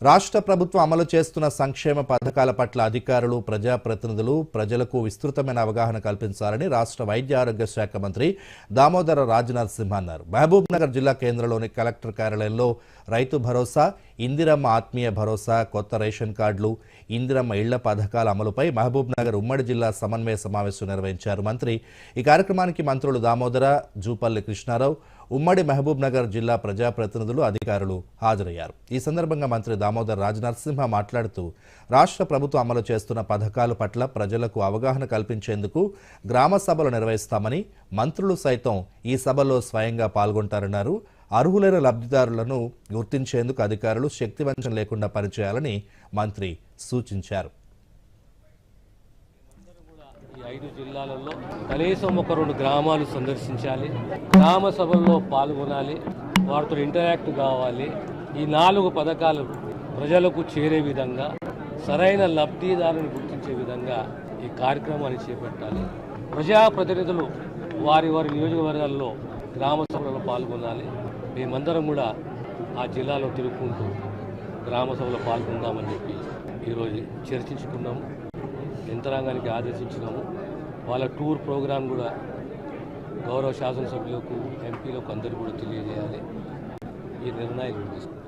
రాష్ట్ర ప్రభుత్వం అమలు చేస్తున్న సంక్షేమ పథకాల పట్ల అధికారులు, ప్రజాప్రతినిధులు ప్రజలకు విస్తృతమైన అవగాహన కల్పించాలని రాష్ట్ర వైద్య ఆరోగ్య శాఖ మంత్రి దామోదర రాజనరసింహ అన్నారు. మహబూబ్ నగర్ జిల్లా కేంద్రంలోని కలెక్టర్ కార్యాలయంలో రైతు భరోసా, ఇందిరమ్మ ఆత్మీయ భరోసా, కొత్త రేషన్ కార్డులు, ఇందిరమ్మ ఇళ్ల పథకాల అమలుపై మహబూబ్ నగర్ ఉమ్మడి జిల్లా సమన్వయ సమావేశం నిర్వహించారు మంత్రి. ఈ కార్యక్రమానికి మంత్రులు దామోదర, జూపల్లి కృష్ణారావు, ఉమ్మడి మహబూబ్ నగర్ జిల్లా ప్రజాప్రతినిధులు, అధికారులు హాజరయ్యారు. ఈ సందర్భంగా మంత్రి దామోదర రాజనరసింహ మాట్లాడుతూ రాష్ట్ర ప్రభుత్వం అమలు చేస్తున్న పథకాల పట్ల ప్రజలకు అవగాహన కల్పించేందుకు గ్రామ సభలు నిర్వహిస్తామని, మంత్రులు సైతం ఈ సభలో స్వయంగా పాల్గొంటారన్నారు. అర్హులైన లబ్ధిదారులను గుర్తించేందుకు అధికారులు శక్తివంచన లేకుండా పనిచేయాలని మంత్రి సూచించారు. 5 జిల్లాలలో కనీసం 1-2 గ్రామాలు సందర్శించాలి, గ్రామ సభల్లో పాల్గొనాలి, వారితో ఇంటరాక్ట్ కావాలి. ఈ 4 పథకాలు ప్రజలకు చేరే విధంగా, సరైన లబ్ధిదారులను గుర్తించే విధంగా ఈ కార్యక్రమాన్ని చేపట్టాలి. ప్రజాప్రతినిధులు వారి నియోజకవర్గాల్లో గ్రామ సభలలో పాల్గొనాలి. మేమందరం కూడా ఆ జిల్లాలో తిరుగుకుంటూ గ్రామ సభలో పాల్గొందామని చెప్పి ఈరోజు చర్చించుకున్నాము. యంత్రాంగానికి ఆదేశించినాము. వాళ్ళ టూర్ ప్రోగ్రాం కూడా గౌరవ శాసనసభ్యులకు, ఎంపీలకు అందరికీ కూడా తెలియజేయాలి. ఈ నిర్ణయం తీసుకున్నాం.